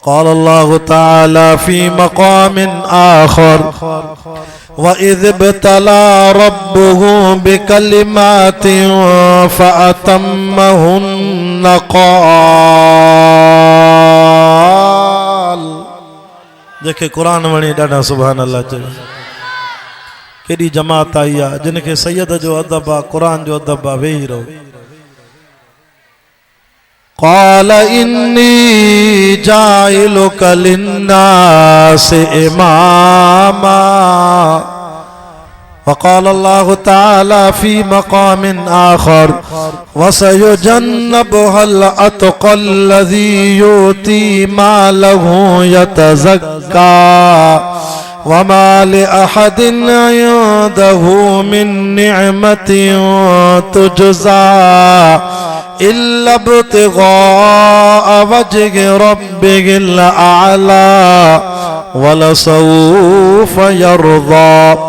قال الله تعالى في مقام آخر وإذ ابتلى ربه بكلمات فأتمهن قال जेके कुरान वणे ॾाढा सुभान अल्लाह चवे केॾी जमात आई आहे जिनखे सैयद जो अदब आहे कुरान जो अदब आहे वेही रहो قال إني جاعلك للناس إماما وقال الله تعالى في مقام آخر وسيجنبها الأتقى الذي يؤتي ماله يتزكى وما لأحد عنده من نعمة تجزى إلا ابتغاء وجه ربه الأعلى ولسوف يرضى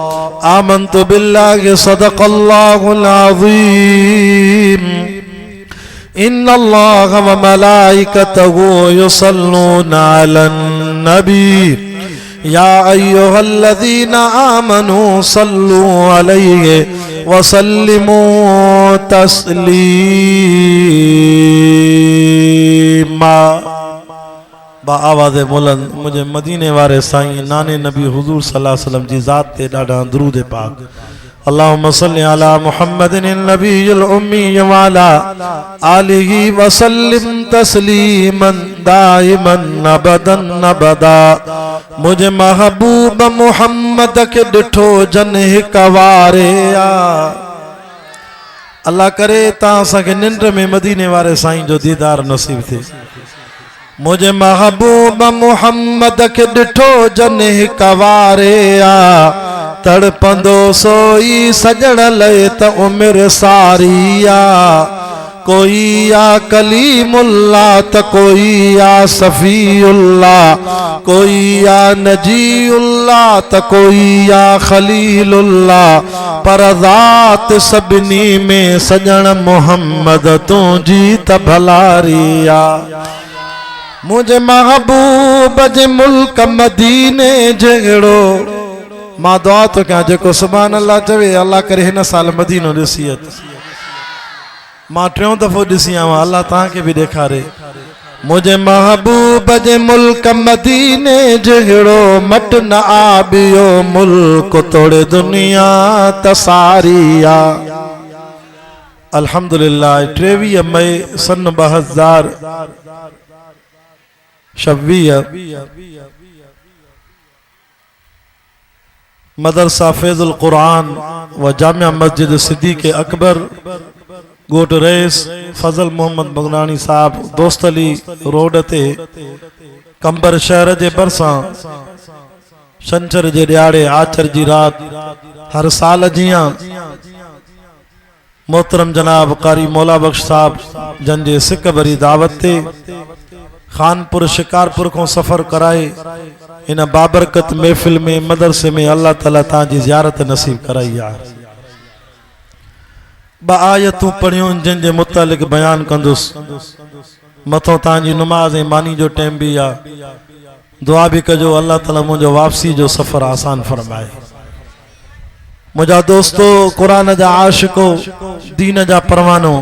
آمنت بالله صدق الله العظيم إن الله وملائكته يصلون على النبي يا أيها الذين آمنوا صلوا عليه وسلموا تسليما आवाज़ बुलंद मुझे मदीने वारे साईं नाने नबी हुजूर सल्लल्लाहु अलैहि वसल्लम जी ज़ात ते ॾाढा दुरूद पाक अल्लाहुम्मा सल्लि अला मुहम्मदिन नबील उम्मी व अला आलिहि व सल्लिम तस्लीमन दाइमन अबदन अबदा मुझे महबूब मुहम्मद के ॾिठो जन हिक वारे अल्लाह करे ता असांखे निंड में मदीने वारे साईं जो दीदार नसीब थे मुझे महबूब मुहम्मद के ॾिठो जन हिक वारे तड़पंदो सोई सजण लए त उमिर सारी कोई या कलीमुल्लाह त कोई या सफीउल्लाह कोई या नजीउल्लाह त कोई या खलीलुल्लाह पर ज़ात सभिनी में सजण मोहम्मद तुंहिंजी त भलारी मुझे महबूब जे मुल्क मदीने जहिड़ो मां दुआ तो कयां जेको सुभान अल्लाह चवे अल्लाह करे हिन साल मदीनो ॾिसी मां टियों दफ़ो ॾिसी आवां अल्लाह तव्हांखे बि ॾेखारे मुझे महबूब जे मुल्क मदीने जहिड़ो मट न आबियो मुल्क तोड़े दुनिया तसारी अल्हम्दुलिल्लाह 23 मई सन 2026 मदरसा फैजुल कुरान व जामिया मस्जिद सिद्दीक़ अकबर गोट रईस फजल मोहम्मद बगनानी साहब दोस्त अली रोड ते कंबर शहर जे भरसां छंछर जे ॾियारे आचर जी रात हर साल जियां मोहतरम जनाब कारी मौला बख्श साहब जन जे सिक भरी दावत ते खानपुर शिकारपुर को सफर कराए इन बाबरकत महफिल में मदरसे में अल्लाह ताला ताजी ज़ियारत नसीब कराई ब आयतूं पढ़ियूं जिन जे मुतालिक बयान कंदुस मथो ताजी नमाज ए मानी जो टाइम भी दुआ भी कजो अल्लाह ताला मुझे वापसी जो सफर आसान फरमाए मुझा दोस्तों कुरान जा आशिको दीन जा परवानो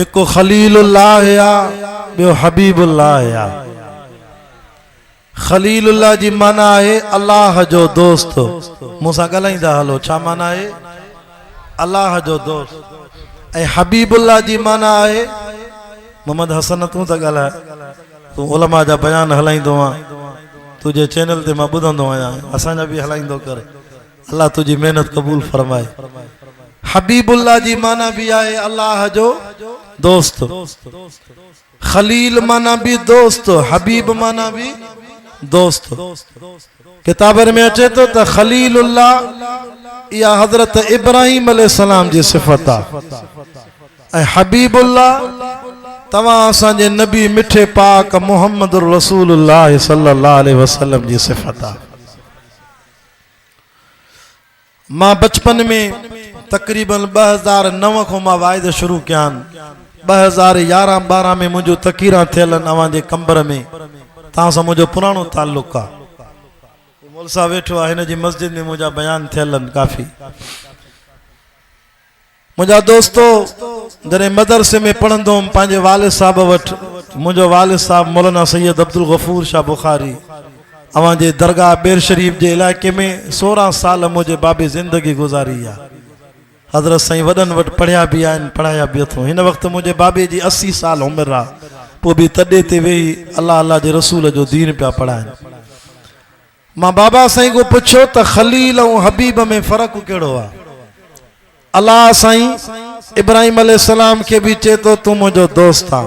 एक खलीलुल्लाह बियो हबीबुल्लाह खलीलुल्लाह जी माना है अल्लाह जो दोस्त मूंसा गलाइंदा हलो छा माना है अल्लाह जो दोस्त ए हबीबुल्लाह जी माना है मोहम्मद हसन तू त गला तू उलमा जा बयान हलाइंदो तुझे चैनल ते मां बुधंदो आया असा जा भी हलाइंदो कर अल्लाह तुझी मेहनत कबूल फरमाए हबीबुल्लाह जी माना भी आए अल्लाह जो दोस्त खलील माना भी दोस्त हबीब माना भी दोस्त किताब में अचे तो खलीलुल्लाह या हजरत इब्राहिम अलैहिस्सलाम जी सिफत है हबीबुल्लाह तवा असांजे नबी मिठे पाक मोहम्मद रसूलुल्लाह सल्लल्लाहु अलैहि वसल्लम जी सिफत है मां बचपन में तकरीबन 2009 को मां वाइद शुरू कियान 2011-12 में मुझो तकीरा थियल अवां जे कंबर में ता सा मुझो पुरानो ताल्लुक आ मौल साहब वेठो है जी मस्जिद में मुझा बयान थियल काफी मुझा दोस्तों जरे मदरसे में पढ़ंदो पांजे वालिद साहब वट मुझो वालिद साहब मौलाना सैयद अब्दुल गफूर शाह बुखारी अवां जे दरगाह बेर शरीफ जे इलाके में 16 साल मुझे बाबे जिंदगी गुजारी आ हजरत साईं वडन वट पढ़िया भी आन पढ़ाया भी अथो इन वक्त मुझे बाबे जी 80 साल उम्र आ पो भी तडे ते वेही अल्लाह अल्लाह जे रसूल जो दीन पिया पढ़ाइन मां बाबा साईं को पुछो त खलील और हबीब में फर्क केड़ो आ अल्लाह साईं इब्राहिम अलैहिस्सलाम के भी चेतो तू मुझो दोस्त आ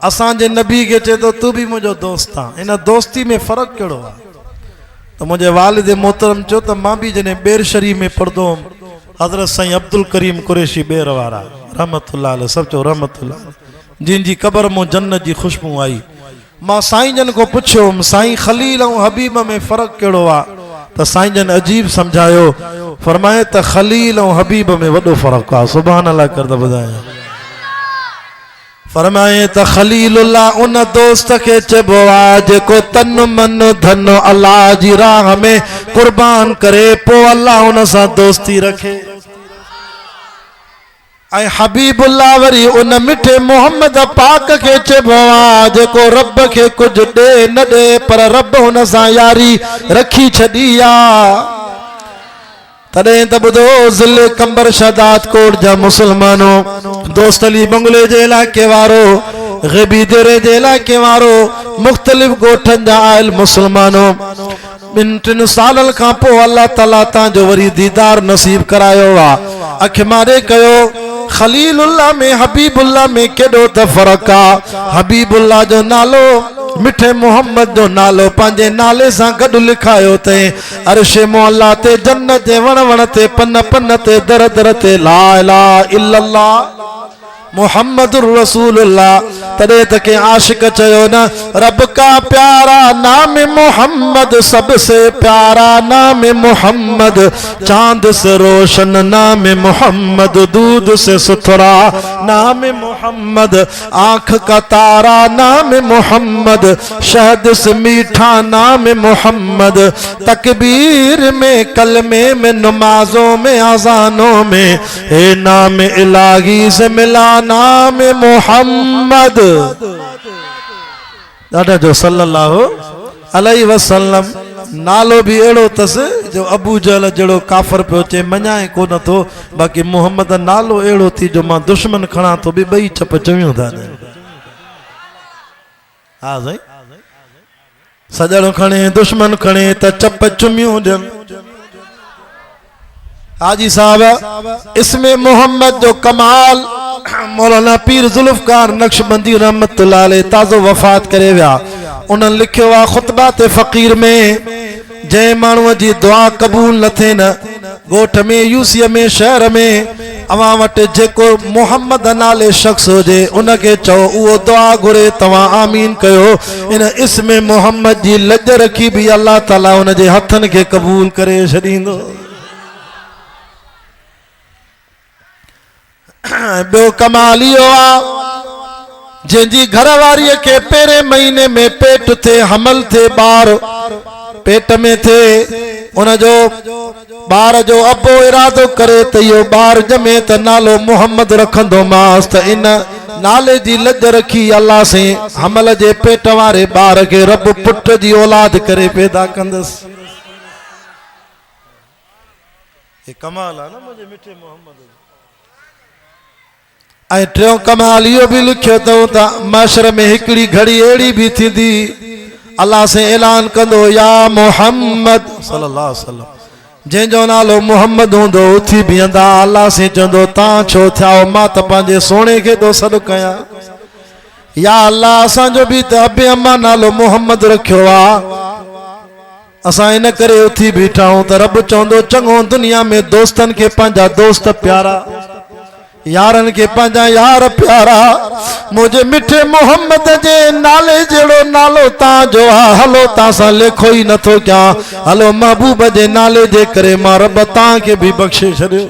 असां जे नबी के चेतो तू भी मुझो दोस्त आ इन दोस्ती में फर्क केड़ो आ तो मुझे वालिद मोहतरम चो त मां भी जने बेर शरीफ में पढ़दो हजरत साईं अब्दुल करीम कुरैशी बेर वारा रहमतुल्लाह अलैह सब चो रहमतुल्लाह जिन जी कब्र मो जन्नत जी खुशबू आई मां साईं जन को पुछो साईं खलील और हबीब में फर्क केड़ो आ तो साईं जन अजीब समझायो फरमाए त खलील और हबीब में वडो फर्क आ सुभान अल्लाह कर द बुधाया फरमाए त खलीलुल्लाह उन दोस्त के चबो आ जेको तन मन धन अल्लाह जी राह में कुर्बान करे पो अल्लाह उन सा दोस्ती रखे ऐं हबीबुल्लाह वरी उन मिठे मोहम्मद पाक के चबो आ जेको रब के कुछ दे न दे पर रब उन सा यारी रखी छड़ी आ तदे त बुधो जिले कंबर शदात कोट जा मुसलमानों दोस्त अली बंगले जे इलाके वारो ग़बी देरे जे इलाके वारो मुख्तलिफ गोठन जा आयल मुसलमानों 2-3 साल का पो अल्लाह ताला ता जो वरी दीदार नसीब करायो वा अख मारे कयो खलीलुल्लाह में हबीबुल्लाह में केडो त फर्क आ हबीबुल्लाह जो नालो मिठे मोहम्मद जो नालो पांजे नाले सा गड लिखायो ते अर्शे मौला ते जन्नत जे वण वण ते पन पन ते दर दर ते ला इलाहा इल्लल्लाह मुहम्मदुर रसूलुल्लाह तदे तक आशिक चयो न रब का प्यारा नाम मोहम्मद सबसे प्यारा नाम मोहम्मद चांद से रोशन नाम मोहम्मद दूध से सुथरा नाम मोहम्मद आंख का तारा नाम मोहम्मद शहद से मीठा नाम मोहम्मद तकबीर में कलमे में नमाजों में अजानों में हे नाम इलाही से मिला नाम मोहम्मद दादा जो सल्लल्लाहु अलैहि वसल्लम नालो भी एड़ो तस जो अबू जहल जड़ो काफर पे चे मनाए को न तो बाकी मोहम्मद नालो एड़ो थी जो मां दुश्मन खणा तो भी बई छप चवियो था हां भाई सजण खणे दुश्मन खणे त चप चुमियो दन हाजी साहब इसमें मोहम्मद जो कमाल मौलाना पीर जुल्फकार नक्शबंदी रहमतुल्लाह अलैह ताज़ो वफात करे विया उन्हनि लिखियो आहे खुतबा ते फ़कीर में जंहिं माण्हूअ जी दुआ क़बूल न थिए न ॻोठ में यूसीअ में शहर में अवां वटि जेको मोहम्मद नाले शख्स हुजे उनखे चओ उहो दुआ घुरे तव्हां आमीन कयो इन इसमें मोहम्मद जी लज रखी भी अल्लाह ताला उन जे हथनि खे क़बूल करे छॾींदो बो कमालियो आ जंहिंजी घरवारीअ के पेरे महीने में पेट थे हमल थे बार पेट में थे उन जो बार जो अबो इरादो करे त यो बार जमे त नालो मोहम्मद रखंदो मास त इन नाले जी लज रखी अल्लाह से हमल जे पेट वारे बार के रब पुट जी औलाद करे पैदा कंदस ये कमाल है ना मुझे मिठे मोहम्मद ऐं टियों कमाल इहो भी लिखियो अथऊं त माशर में हिकिड़ी घड़ी अहिड़ी भी थींदी अल्लाह से ऐलान कंदो या मोहम्मद सल्लल्लाहु अलैहि वसल्लम जंहिंजो नालो मोहम्मद हूंदो उथी बीहंदा अल्लाह से चवंदो तव्हां छो थिया मां त पंहिंजे सोणे खे थो सॾु कयां या अल्लाह असांजो बि त अबे अम्मा नालो मोहम्मद रखियो आहे असां इन करे उथी बीठा आहियूं त रब चवंदो चङो दुनिया में दोस्तनि खे पंहिंजा दोस्त प्यारा यारन के पंजा यार प्यारा मुझे मिठे मोहम्मद जे नाले जेड़ो नालो ता जो हलो ता सा लेखो ही न थो क्या हलो महबूब जे नाले जे करे मां रब ता के भी बख्शे छड़ियो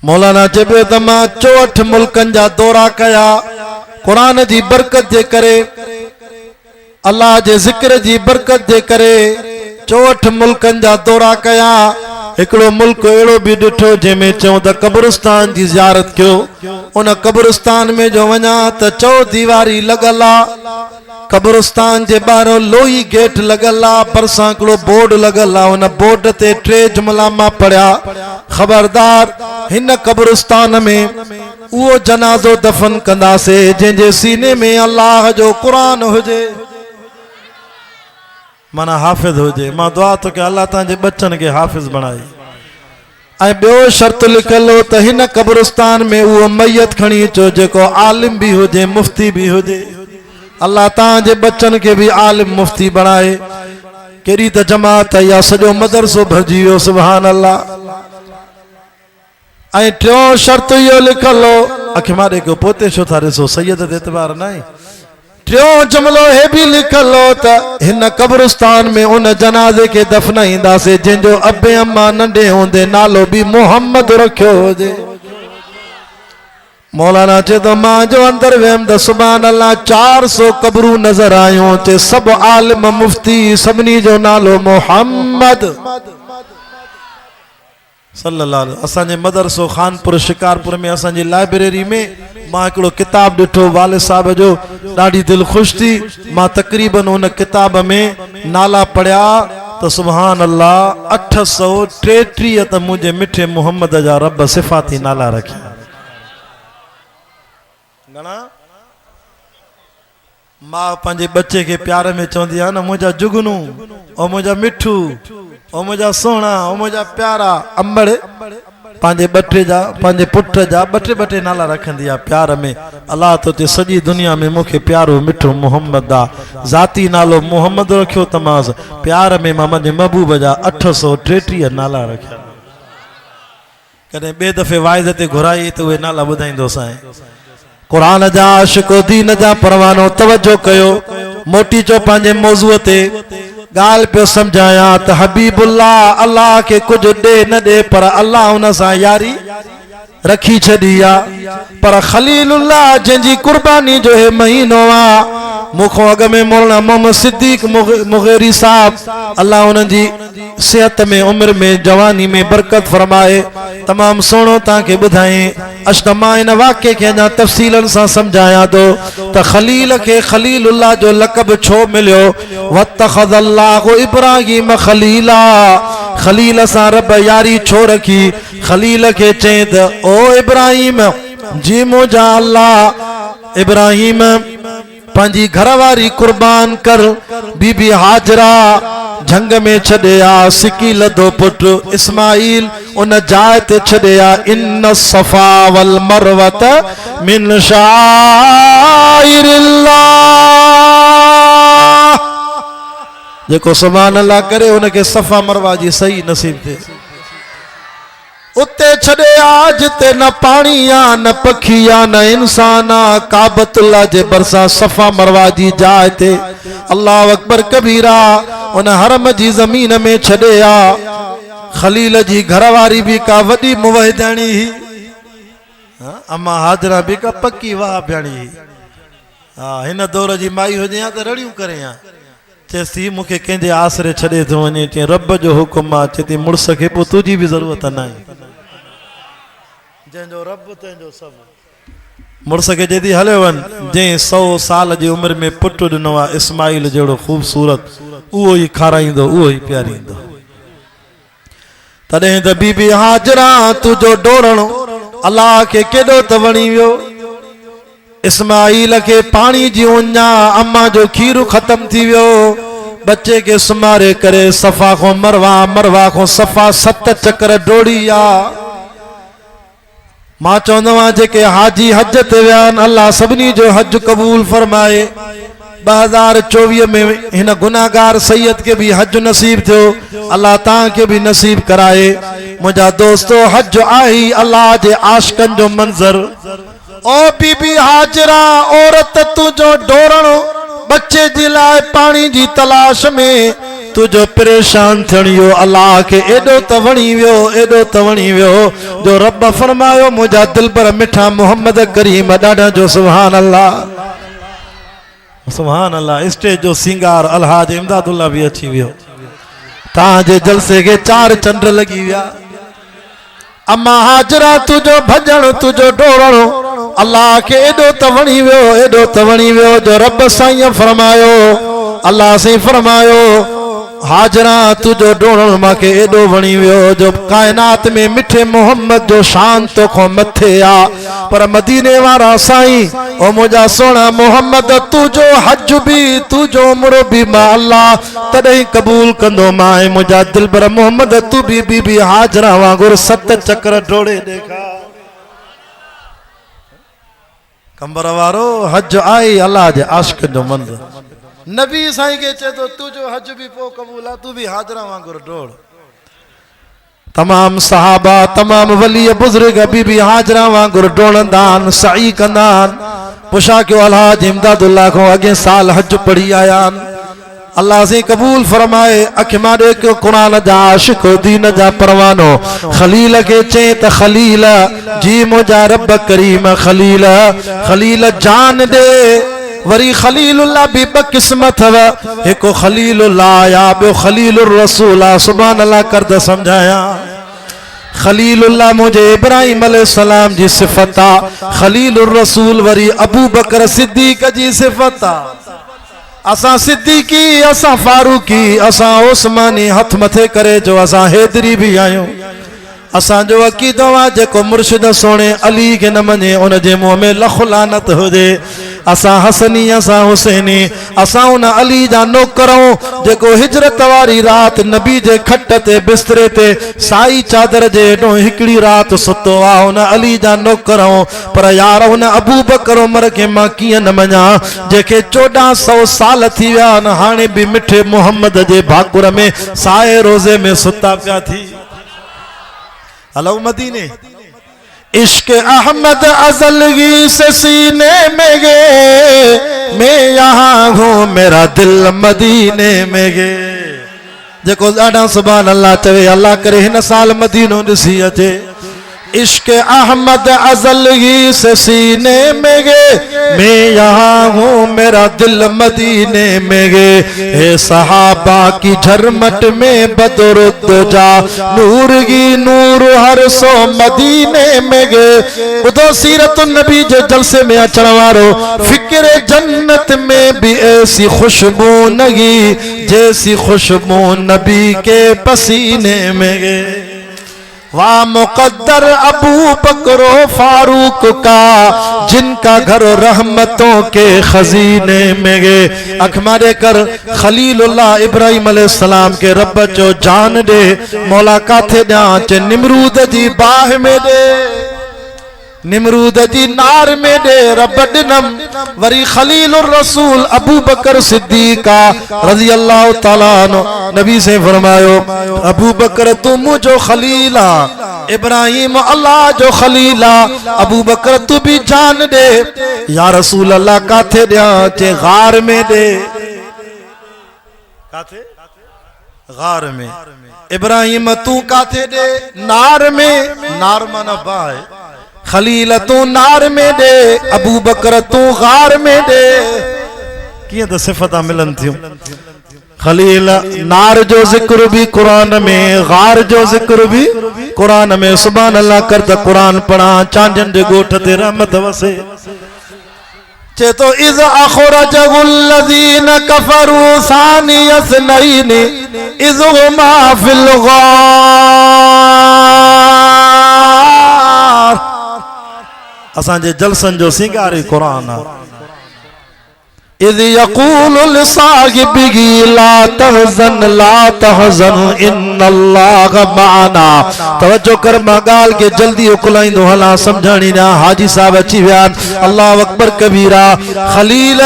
मौलाना चवे त मां 64 मुल्कन जा दौरा कया कुरान जी बरकत जे करे अल्लाह जे जिक्र जी बरकत जे करे 64 मुल्कन जा दौरा कया एकड़ो मुल्क एड़ो भी डिठो जेमे चऊं त कब्रिस्तान जी ज़ियारत कयो उन कब्रिस्तान में जो वञा त चौ दीवारी लगल आ कब्रिस्तान जे ॿाहिरों लोही गेट लगल आ परसां हिकिड़ो बोर्ड लगल आ उन बोर्ड ते 3 जुमला मां पढ़िया खबरदार हिन कब्रिस्तान में उहो जनाज़ो दफन कंदासे जंहिंजे सीने में अल्लाह जो कुरान हुजे माना हाफ़िज़ हुजे। मां दुआ तो के अल्लाह तांजे बच्चन के हाफ़िज़ बनाए ऐं ॿियो शर्त लिखल हो त हिन कब्रिस्तान में उहो मैयत खणी अचो जेको आलिम भी हुजे मुफ्ती भी हुजे। अल्लाह तांजे बच्चन के भी आलिम मुफ्ती बनाए। केड़ी त जमात या सॼो मदरसो भरिजी वियो सुभान अल्लाह। ऐं टियों शर्त इहो लिखल हो अखि मारे को पोते छो था ॾिसो सैयद ते एतबार न आहे। टियों जुमलो हे भी लिखल हो त हिन कब्रिस्तान में उन जनाज़े के दफनाईंदासे जंहिंजो अबे अम्मा नंढे हूंदे नालो भी मोहम्मद रखियो हुजे। मौलाना चे तो मां जो अंदर वेम द सुभान अल्लाह 400 कब्रू नजर आयो ते सब आलिम मुफ्ती सबनी जो नालो मोहम्मद सल्लल्लाहु अलैहि। असांजे मदरसो खानपुर शिकारपुर में असांजी लाइब्रेरी में मां हिकिड़ो किताब ॾिठो वाले साहब जो ॾाढी दिलि ख़ुशि थी। मां तक़रीबन उन किताब में नाला पढ़िया तो सुभान अल्लाह 833 त मुंहिंजे मिठे मोहम्मद जा रब सिफ़ाती नाला रखिया। घणा मां पंहिंजे बच्चे के प्यार में चवंदी आहे न मुंहिंजा जुगनू ओ मुंहिंजा मिठू ओ मुंहिंजा सोहणा ओ मुंहिंजा प्यारा अंबड़ पंहिंजे ॿटे जा पंहिंजे पुट जा ॿटे नाला रखंदी आहे प्यार में। अल्लाह तो ते सॼी दुनिया में मूंखे प्यारो मिठो मोहम्मद आहे ज़ाती नालो मोहम्मद रखियो तमास प्यार में मां मुंहिंजे महबूब जा 833 नाला रखिया। कॾहिं ॿिए दफ़े वाइद ते घुराई त उहे नाला ॿुधाईंदोसांइ। कुरान जा आशिको दीन जा परवानो तवज्जो कयो मोटी चो पंहिंजे मौज़ूअ ते गाल पे समझाया त हबीबुल्लाह अल्लाह के कुछ दे न दे पर अल्लाह उन सां यारी रखी छड़ी आ पर खलीलुल्लाह जंहिंजी कुर्बानी जो हे महीनो आ मुखो अग में मौलाना मोहम्मद सिद्दीक मुगेरी साहब अल्लाह उन जी सेहत में उम्र में जवानी में बरकत फरमाए तमाम सोनो ताके बुधाए अशनमा इन वाक्य के अञा तफसीलन सां समझाया दो त खलील के खलीलुल्लाह जो लक़ब छो मिलियो वत्तखज़ल्लाहु इब्राहीम खलीला खलील सां रब यारी छो रखी खलील के चए त ओ इब्राहीम जी मुंहिंजा अल्लाह इब्राहीम पंहिंजी घरवारी कुर्बान कर बीबी हाजरा झंग में छॾिया सिकी लधो पुट इस्माइल उन जाय ते छॾिया इन सफा वल मरवत मिन शाइरिल्लाह जेको सुभान अल्लाह करे उनके सफा मरवा जी सही नसीब थे। उते छड़े आज ते न पानी आ न पखी आ न इंसान आ काबतुल्लाह जे बरसा सफा मरवा जी जाए ते अल्लाह अकबर कबीरा उन हरम जी जमीन में छड़े आ खलील जी घरवारी भी का वडी मुवहिदानी ही अम्मा हाजरा भी का पक्की वाह भयानी ही हां हिन दौर जी माई हो या त रड़ियूं करे आ चेसी मुखे कंहिंजे आसरे छड़े थो वञे चे रब जो हुकुम आ चेती मुड़स खे पो तुजी भी जरूरत न आहे जंहिंजो रब तंहिंजो सब मुड़स खे जेदी हले वन जे 100 साल जी उम्र में पुट ॾिनो आहे इस्माइल जहिड़ो खूबसूरत उहो ई खाराईंदो उहो ई प्यारींदो। तॾहिं त बीबी हाजरा तुंहिंजो डोरणो अल्लाह खे केॾो त वणी वियो इस्माइल के पानी जी उञा अम्मा जो खीर खत्म थी वियो बच्चे के सुमारे करे सफा को मरवा को सफा 7 चक्कर डोड़ी आ। मां चवंदो आहियां जेके हाजी हज ते विया आहिनि अल्लाह सभिनी जो हज क़बूल फरमाए। 2024 में हिन गुनाहगार सैयद के भी हज नसीब थियो अल्लाह तां के भी नसीब कराए। मुंहिंजा दोस्तो हज आई अल्लाह जे आशिकन जो मंजर ओ बीबी हाजरा औरत तुझो डोरण बच्चे जी लाए पानी जी तलाश में तुझो परेशान थियणो अल्लाह के एडो त वणी वियो जो रब फरमायो मुझा दिल पर मिठा मोहम्मद करीम डाडा जो सुभान अल्लाह। स्टेज जो सिंगार अलहाज इमदादुल्लाह भी अची वियो। ताजे जलसे के 4 चंड लगी विया। अम्मा हाजरा तुझो भजन तुझो डोड़ो अल्लाह के एडो त वणी वियो जो रब साईं फरमायो अल्लाह से फरमायो हाजरा तुझो डोड़ो माके एडो वणी वियो जो कायनात में मिठे मोहम्मद जो शान तो खो मथे आ पर मदीने वारा साईं ओ मुझा सोना मोहम्मद तुझो हज भी तुझो उम्र भी मां अल्लाह तदई कबूल कंदो माए मुझा दिल पर मोहम्मद तू भी बीबी हाजरा वांगुर 7 चक्र डोड़े देखा। कंबर वारो हज आई अल्लाह जे आशिक जो मंदिर नबी साईं के चे तो तुझो हज भी पो कबूल आ तू भी हाजरा वांगुर डोड़। तमाम सहाबा तमाम वली बुजुर्ग बीबी हाजरा वांगुर डोड़ंदान सई कंदान। पुछा क्यों अलहाज इमदादुल्लाह को अगे साल हज पढ़ी आयान अल्लाह से कबूल फरमाए। अख मारे क्यों कुरान जा आशिक दीन जा परवानो खलील के चे त खलील जी मुझा रब करीम खलील जान दे वरी खलीलुल्लाह भी बकिस्मत हव एको खलीलुल्लाह या बो खलीलुर रसूल सुभान अल्लाह कर द समझाया। खलीलुल्लाह मुझे इब्राहिम अलैहिस्सलाम जी सिफता खलीलुर रसूल वरी अबू बकर सिद्दीक जी सिफता असा सिद्दीकी असा फारूकी असा उस्मानी हथ मथे करे जो असा हैदरी भी आयो। असा जो अकीदो आ जेको मुर्शिद सोने अली के न मने उन जे मुंह में लख लानत हो जे। असा हसनी असा हुसैनी असा उन अली जा नौकरों जेको हिजरत वारी रात नबी जे खट ते बिस्तरे ते साई चादर जे हेठों हिकड़ी रात सुतो आ उन अली जा नौकरों। पर यार उन अबू बकर उमर के मां किए न मञा जेके 1400 साल थी विया न हाणे भी मिठे मोहम्मद जे भाकुर में साए रोजे में सुता पिया थी। हलो मदीने इश्क अहमद अजलगी से सीने में गे मैं यहाँ हूँ मेरा दिल मदीने में गे जेको ॾाढा सुभान अल्लाह चवे अल्लाह करे हिन साल मदीनो ॾिसी अचे। इश्क अहमद अजलगी से सीने में गे मैं यहाँ हूँ मेरा दिल मदीने में गे। हे सहाबा की झरमट में बदरुद्दोजा नूर की नूर हर सो मदीने में गे। उदो सीरत नबी जे जलसे में अचण वारो फिक्र जन्नत में भी ऐसी खुशबू नगी जैसी खुशबू नबी के पसीने में गे। वाह मुकद्दर अबू बकरो फारूक का जिनका घर रहमतों के खजीने में गे। अख मारे कर खलीलुल्लाह इब्राहिम अलैहिस्सलाम के रब चो जान दे मौला काथे ॾियां चे निमरूद जी बाह में दे निमरूद जी नार में दे रब ॾिनम। वरी खलीलुर रसूल अबू बकर सिद्दीका रज़ी अल्लाह ताला अन्हु नबी से फरमायो अबू बकर तू मुझो खलीला इब्राहिम अल्लाह जो खलीला अबू बकर तू भी जान दे या रसूल अल्लाह काथे ॾियां चे गार में दे काथे गार में। इब्राहिम तू काथे दे नार में नार माना बाय खलील तू नार में दे अबू बकर तू गार में दे। किए तो सिफत मिलन थियूं खलील नार जो जिक्र भी कुरान में गार जो जिक्र भी कुरान में। सुभान अल्लाह कर त कुरान पढ़ा चांदन जे गोठ ते रहमत वसे चे तो इज अखरजहुल्लज़ीन कफरू सानी यसनईन इज हुमा फिल गार। असांजे जलसन जो सिंगार कुरान इज़ यक़ूलु लिसाहिबिही ला तहज़न इन्नल्लाह मअना। तवज्जो कर मां गाल के जल्दी उकलाइंदो हला समझाणी ना हाजी साहब अची विया अल्लाह अकबर कबीरा। खलील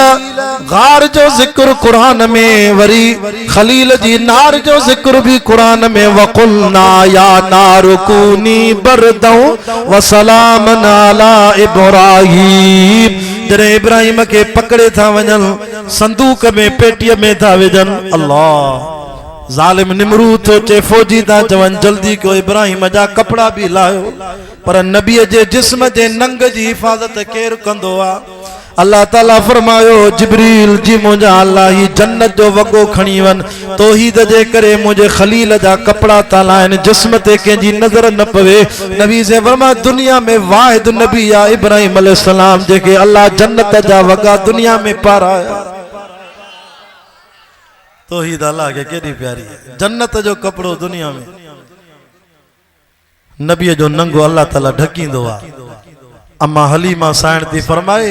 गार जो जिक्र कुरान में वरी खलील जी नार जो जिक्र भी कुरान में। वक़ुलना या नारु कूनी बरदौ व सलामन अला इब्राहीम। जरे इब्राहिम के पकड़े था वजन संदूक में पेटिया में था विजन अल्लाह ज़ालिम निमरूद तो चे फौजी ता चवन जल्दी को इब्राहिम जा कपड़ा भी लायो पर नबी जे जिस्म जे नंग जी हिफाजत केर कंदो आ। अल्लाह ताला फरमायो जिब्रील जी मुझा अल्लाह ही जन्नत जो वगो खणी वन तौहीद जे करे मुझे खलील जा कपड़ा तालाइन जिस्म ते के जी नजर न पवे। नबी से फरमा दुनिया में वाहिद नबी या इब्राहिम अलैहिस्सलाम जेके अल्लाह जन्नत जा वगा दुनिया में पाराया। तौहीद अल्लाह के केडी प्यारी है। जन्नत जो कपड़ो दुनिया में नबी जो नंगो अल्लाह ताला ढकींदो आ। अम्मा हलीमा साइण थी फरमाए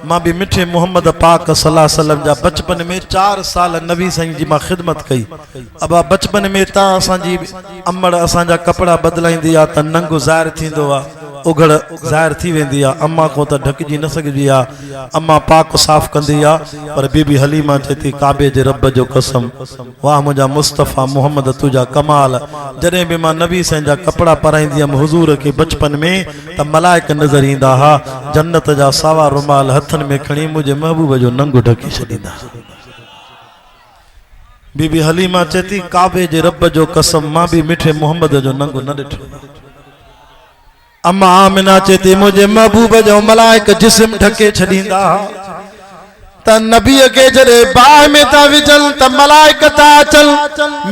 मां भी मिठे मोहम्मद पाक सल्लल्लाहु अलैहि वसल्लम जा बचपन में 4 साल नबी साईं जी मां खिदमत कई। अबा बचपन में ता असांजी अम्मड़ असांजा कपड़ा बदलाईंदी आ त नंगो ज़ाहिर थींदो आ उघड़ ज़ाहिर थी वेंदी आ। अम्मा को त ढकजी न सघिबी आ। अम्मा पाक साफ़ कंदी आ पर बीबी हलीमा चेती काबे जे रब जो कसम वाह मुझा मुस्तफ़ा मोहम्मद तुझा कमाल। जॾहिं भी मां नबी साईं जा कपड़ा पाराईंदी हुअमि हुज़ूर के बचपन में त मलाइक नज़र ईंदा हा जन्नत जा सावा रुमाल हथन में खणी मुझे महबूब जो नंग ढकी छॾींदा। बीबी हलीमा चेती काबे जे रब जो कसम मां भी मिठे मोहम्मद जो नंग न ॾिठो। अम्मा आमिना चेती मुझे महबूब जो मलाइक जिस्म ढके छॾींदा त नबी के जरे बाह में ता विजल त मलाइक ता चल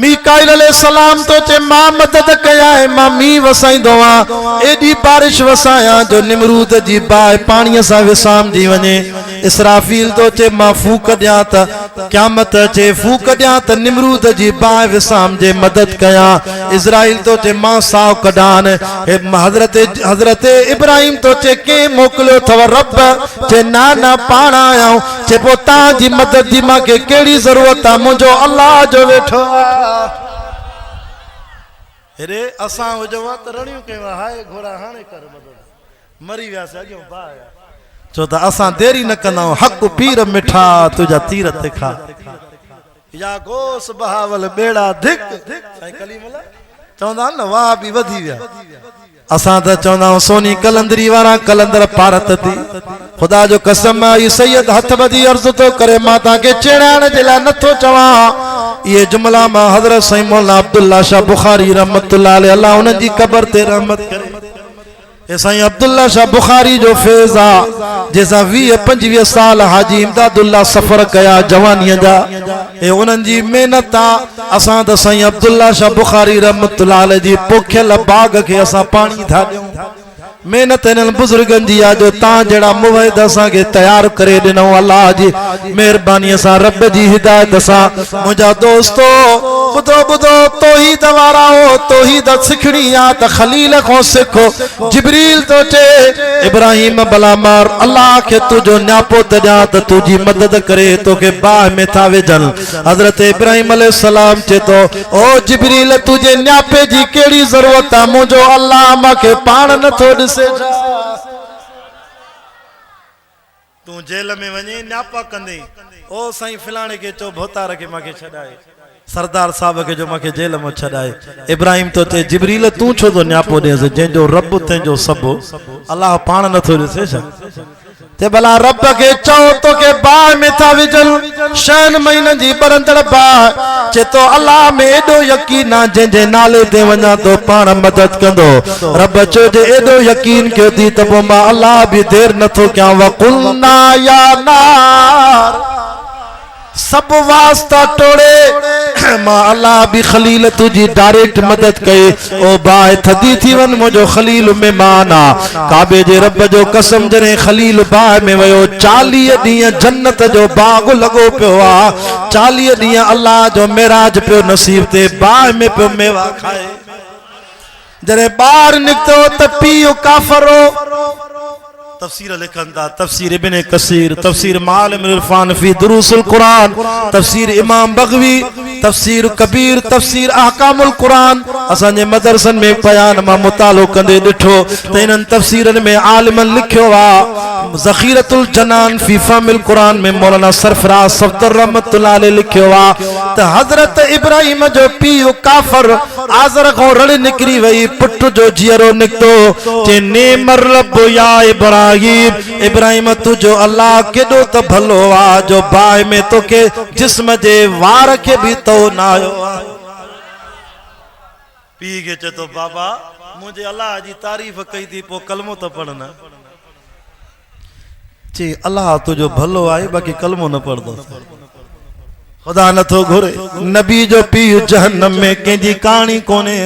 मीकाइल अलैहिस्सलाम तो चे मां मदद कया है मां मी वसाईंदो आ एडी बारिश वसाया जो निमरूद जी बाह पानी सा विसाम जी वने। इसराफील तो चे मां फूक दिया त क़यामत चे फूक दिया त निमरूद जी बाह विसाम जे मदद कया। इज़राइल तो चे मां साव कडान हजरत इब्राहिम तो चे के मोकलो थव रब चे ना ना पाण आया चे पोता जी मदद जी मां के केड़ी जरूरत आ मुझो अल्लाह जो वेठो रे असा हुजो त रणियो के हाय घोड़ा हाने कर मदद मरी व्या से अगो बा चो त असा देरी न कंदा हक पीर मिठा तुझा तीर ते खा या गोस बहावल बेड़ा धिक साईं कलीमला चवंदा न वाह भी वधी व्या। असा त चवंदा सोनी कलंदरी वारा कलंदर पारत थी खुदा जो कसम ये सैयद हथ बदी अर्ज तो करे माता के चेड़ाण जे ला नथो चवा। ये जुमला मा हजरत सईद मौलाना अब्दुल्ला शाह बुखारी रहमतुल्लाह अलैह अल्लाह उन जी कब्र ते रहमत करे। ए साईं अब्दुल्ला शाह बुखारी जो फैज़ आ जैसा 20-25 साल हाजी इमदादुल्लाह सफर कया जवानी जा ए उनन जी मेहनत आ। असा त साईं अब्दुल्ला शाह बुखारी रहमतुल्लाह अलैह जी पोखियल बाग के असा पानी था दियो। मेहनत इन बुजुर्गन जी आ जो ता जड़ा मुवहिद असा के तैयार करे दिनो अल्लाह जी मेहरबानी सा रब जी हिदायत सा। मुझा दोस्तो बुधो बुधो तौहीद वारा हो तौहीद सिखणी आ त खलील को सिखो। जिब्रील तो चे इब्राहिम भला मार अल्लाह के तुझो न्यापो तजा त तुझी मदद करे तो के बाह में था वेजल। हजरत इब्राहिम अलैहिस्सलाम चे तो ओ जिब्रील तुझे न्यापे जी केड़ी जरूरत आ मुझो अल्लाह माके पाण न थो ॾिसे तू जेल में वने न्यापा कंदे ओ साईं फिलाणे के चो भोतार के माके छडाए सरदार साहब के जो माके जेल में छडाए। इब्राहिम तो चे जिब्रील तू छो तो न्यापो दे जे जो रब ते जो सब अल्लाह पाण न थो ॾिसे छा ते भला रब के चो तो के बाह में था विजल शहन महीने जी बरंदड़ बाह चे तो अल्लाह में एडो यकीन आ जे नाले ते वना तो पाण मदद कंदो। रब चो जे एडो यकीन क्यों थी त पो मां अल्लाह भी देर न थो क्या वकुलना या नार सब वास्ता तोड़े मां अल्लाह भी खलील तुझी डायरेक्ट मदद कए ओ बाय थदी थी वन मुझो खलील मेहमान आ। काबे जे रब जो कसम जरे खलील बाय में वयो 40 ॾींहं जन्नत जो बाग लगो पियो आ। 40 ॾींहं अल्लाह जो मेराज पियो नसीब ते बाय में पियो मेवा खाए। जरे बाहर निकतो त पियो काफरो तफसीर लिखंदा तफसीर इब्ने कसीर तफसीर मालिम इरफान फी दुरूसुल कुरान तफसीर इमाम बगवी तफसीर कबीर तफसीर अहकामुल कुरान असांजे मदरसन में बयान मां मुतालो कंदे ॾिठो त इन्हनि तफसीरनि में आलिमन लिखियो आ। ज़खीरतुल जनान फी फहमिल कुरान में मौलाना सरफराज सफदर रहमतुल्लाह अलैह लिखियो आ त हजरत इब्राहिम जो पीउ काफर आज़र खां रड़ निकरी वई पुट जो जीअरो निकतो जे नेमर रब या इब्राहिम इब्राहिम तुझो अल्लाह केॾो त भलो आ जो बाह में तोखे जिस्म जे वार के भी तो ना आयो। पी के चे तो बाबा मुझे अल्लाह जी तारीफ कई थी पो कलमो तो पढ़ना ची अल्लाह तुझो भलो आए बाकी कलमो न पढ़ दो खुदा न तो घुरे नबी जो पी जहन्नम में केजी कहानी कोने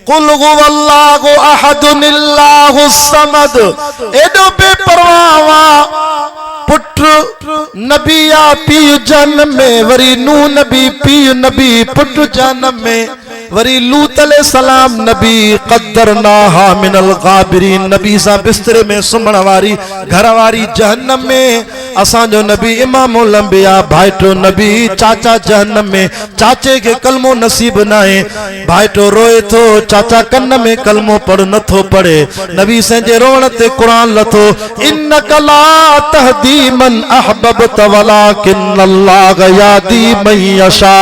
कुल हुवल्लाहु अहदुनिल्लाहु समद एडो बेपरवाह पुत्र नबी आ पी जन्म में वरी नू नबी पी नबी पुत्र जन्म में वरी लूत अलैहिस्सलाम नबी क़द्दरनाहा मिनल गाबिरीन नबी सा बिस्तरे में सुमण वारी घर वारी जहन्नम में असा जो नबी इमामुल अंबिया भाईटो नबी चाचा जहन्नम में चाचे के कलमो नसीब न है भाईटो रोए थो चाचा कन्न में कलमो पढ़ न थो पढ़े नबी से जे रोण ते कुरान लथो इन्नका ला तहदी मन अहबबत वलाकिन्नल्लाह यादी मन यशा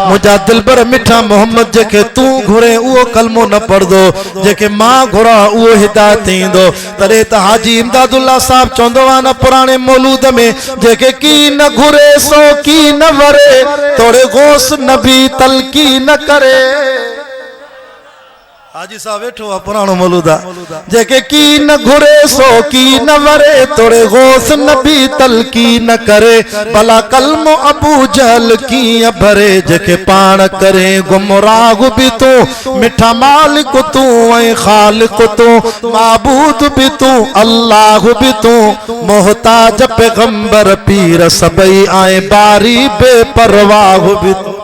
मुझा दिलबर मिठा मोहम्मद जेके तू घुरे उहो कलमो न पढ़ दो जेके मां घुरा उहो हिदायत थींदो तरे त हाजी इमदादुल्लाह साहब चवंदो आ न पुराणे मौलूद में जेके की न घुरे सो की न वरे तोड़े गोस नबी तलकी न करे हाजी साहब वेठो आ पुराणो मौलूदा जेके की न घुरे सो की न वरे तोड़े गोस नबी तलकी न करे भला कलमो अबू जहल की भरे जेके पाण करे गुमराह भी तू मिठा मालिक तू ऐं खालिक तू माबूद भी तू अल्लाह भी तू मोहताज पैगंबर पीर सबई आए बारी बेपरवाह भी तू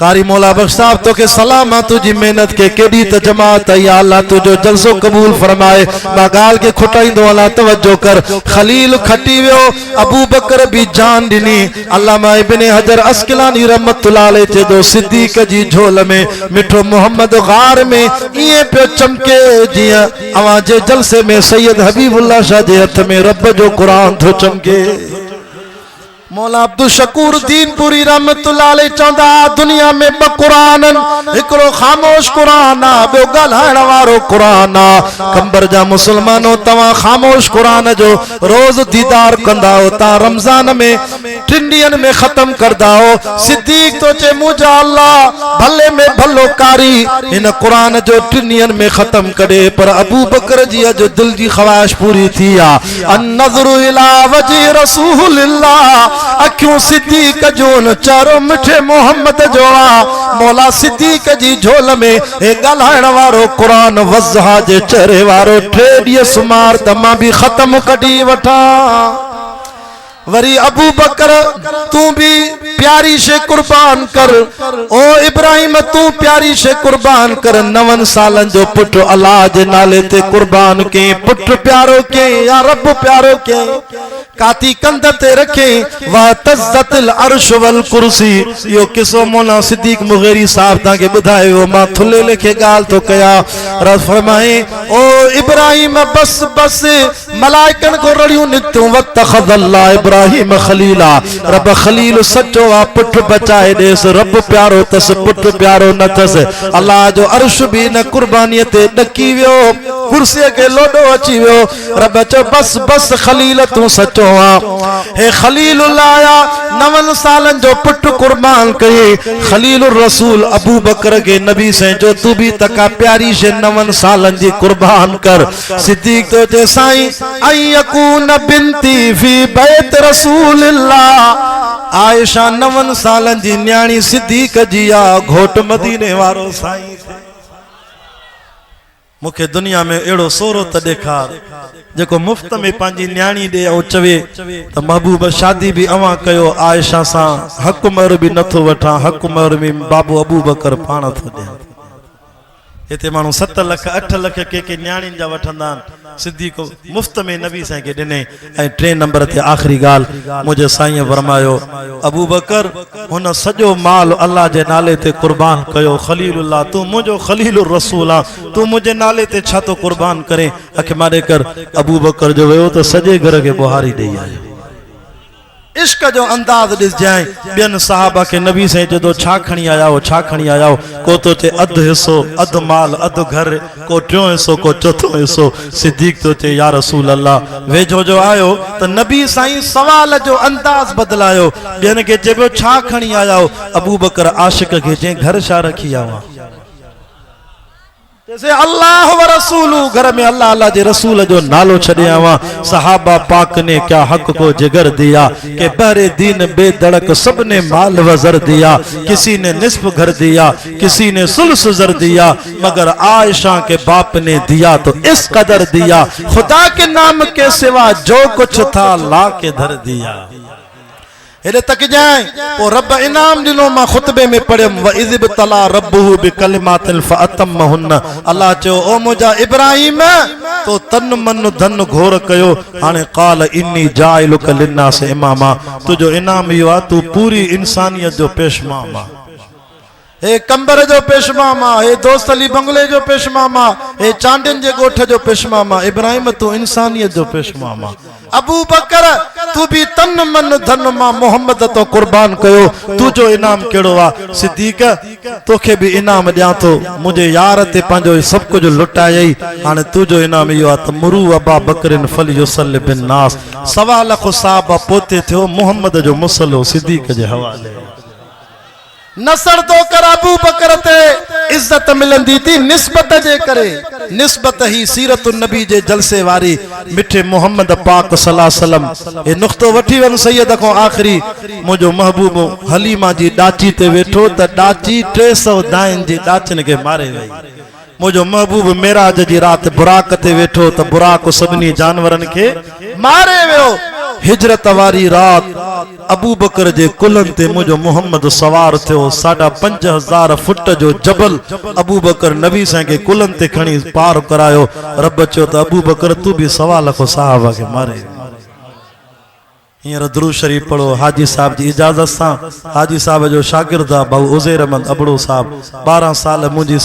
कारी मौला बख्श साहब तो के सलाम तुझी मेहनत के केडी त जमात या अल्लाह तुझो जलसो कबूल फरमाए बागाल के खुटाइंदो अल्लाह तवज्जो कर खलील खटी वियो अबू बकर भी जान दिनी अल्लामा इब्ने हजर अस्कलानी रहमतुल्लाह अलैह चे दो सिद्दीक जी झोल में मिठो मोहम्मद गार में ये पे चमके जिया आवाज जलसे में सैयद हबीबुल्लाह शाह जे हथ में रब जो कुरान थो चमके मौला अब्दुल शकूर दीनपुरी रहमतुल्लाह अलैह चौंदा दुनिया में ब कुरान हिकड़ो खामोश कुरान आ बयो गल्हाइण वारो कुरान आ कंबर जा मुसलमानो तवा खामोश कुरान जो रोज दीदार कंदा हो ता रमजान में टिंडियन में खत्म करदा हो सिद्दीक तो चे मुझा अल्लाह भले में भलो कारी इन कुरान जो टिंडियन में खत्म करे पर अबू बकर जी जो दिल जी ख्वाहिश पूरी थी आ अन नज़रु इला वजी रसूलिल्लाह अखियों सिद्दीक जोन चारो मिठे मोहम्मद जो आ मौला सिद्दीक जी झोल में ए गल्हाइण वारो कुरान वज़हा जे चेहरे वारो ठेडिय सुमार तमा भी खत्म कडी वठा वरी अबू बकर तू भी प्यारी से कुर्बान कर ओ इब्राहिम तू प्यारी से कुर्बान कर 9 सालन जो पुट अल्लाह जे नाले ते कुर्बान के पुट प्यारो के या रब प्यारो के काती कंध ते रखे वा तज़्ज़तल अर्श वल कुर्सी यो किसो मौला सिद्दीक मुगेरी साहब ता के बुधायो मां थुले लेके गाल तो कया रब फरमाए ओ इब्राहिम बस बस मलाइकन को रड़ियो नितो वक्त खदल्ला इब्राहिम खलीला रब खलील सच्चो आ पुट बचाए देस रब प्यारो तस पुट प्यारो न तस अल्लाह जो अर्श भी न कुर्बानी ते डकी वियो कुर्सी के लोडो अची वियो रब चो बस बस खलील तू सच्चो हे खलीलुल्लाह 9 सालन जो पुट कुर्बान कये खलीलुर रसूल अबू बकर के नबी से जो तू भी तका प्यारी से 9 सालन जी कुर्बान कर सिद्दीक तो जे साईं अयकून बिनती फी बैत रसूलिल्लाह आयशा 9 सालन जी न्याणी सिद्दीक जी आ घोट मदीने वारो साईं मुखे दुनिया में एड़ो सोरो त ॾेखार जेको मुफ्त में पांजी न्याणी दे ऐं चवे त महबूब शादी भी अवां कयो आयशा सा हक मर भी नथो वठा हक मर में बाबू अबू बकर पाण थो दे इते मानू 7 लाख 8 लाख के न्याणी जा वठंदा सिद्दीक मुफ्त में नबी साईं के दिने ऐं 3 नंबर ते आखिरी गाल मुझे साईं फरमायो अबू बकर हुन सजो माल अल्लाह जे नाले ते कुर्बान कयो खलीलुल्लाह तू मुझो खलीलुर रसूल आ तू मुझे नाले ते छा तो कुर्बान करे अख मारे कर अबू बकर जो वयो तो सजे घर के बुहारी दे आयो इश्क जो अंदाज दिस जाए बियन साहबा के नबी से जो छा खणी आया हो छा खणी आया हो को तो चे अध हिस्सो अध माल अध घर को 3 हिस्सो को 4 हिस्सो सिद्दीक तो चे या रसूल अल्लाह वेझो जो आयो तो नबी साईं सवाल जो अंदाज बदलायो बियन के चेबो छा खणी आया हो अबू बकर आशिक के जे घर छा रखी आवा जैसे अल्लाह व रसूलू, घर में अल्लाह अल्लाह जे रसूल जो नालो छड़िया हुआ। सहाबा पाक ने क्या हक को जिगर दिया कि बहरे दीन बेधड़क सब ने माल वजर दिया। किसी ने निस्फ घर दिया, किसी ने सुल्स जर दिया, मगर आयशा के बाप ने दिया तो इस कदर दिया, खुदा के नाम के सिवा जो कुछ था ला के धर दिया। हेले तक जाए वो रब इनाम दिनो मां खुतबे में पढ़ियम व इज़ब तला रब्बुहु बिकलिमातिन फअतम्महुन्न। अल्लाह चयो ओ मुंहिंजा इब्राहिम तो तन मन धन घोर कयो, हाणे क़ाल इन्नी जाइलुक लिन्नास इमामा, तुझो इनाम इहो आहे तू पूरी इंसानियत जो पेशमामा। हे कंबर जो पेशमामा, हे दोस्त अली बंगले जो पेशमामा, हे चांडिन जे गोठ जो पेशमामा। इब्राहिम तू इंसानियत जो पेशमामा। अबू बकर तू भी तन मन धन मां मोहम्मद तो कुर्बान कयो, तुझो इनाम केड़ो आ? सिद्दीक तोखे भी इनाम दियां तो, मुझे यार ते पंहिंजो सब कुछ लुटायई, हाणे तुझो इनाम इहो आ त मुरू अबा बकरिन फलयुसल्लि बिन नास। 1.25 लाख साहबा पोते थियो मोहम्मद जो मुसलो सिद्दीक जे हवाले। नसर तो कर अबू बकर ते इज्जत मिलंदी थी निस्बत जे करे, निस्बत ही सीरत नबी जे जलसे वारी मिठे मोहम्मद पाक सल्लल्लाहु अलैहि वसल्लम। ए नुक्तो वठी वन सैयद को आखिरी मुझो महबूब हलीमा जी डाची ते वेठो त डाची 300 दाइन जी डाचन के मारे वई। मुझो महबूब मेराज जी रात बुराक ते वेठो त बुराक सभनी जानवरन के मारे वियो। हिजरत वारी रात अबू बकर जे कुलन ते मुझो मोहम्मद सवार थियो। 5,500 फुट जो जबल अबू बकर नबी सां के कुलन ते खणी पार करायो। रब चयो त अबू बकर तू भी 1.25 लाख साहबा के मारे। हींअर दुरूद शरीफ पढ़ो हाजी साहब जी इजाजत सां। हाजी साहब जो शागिर्द आहे भाऊ उज़ैर अहमद अबड़ो साहब। 12 साल मुंहिंजी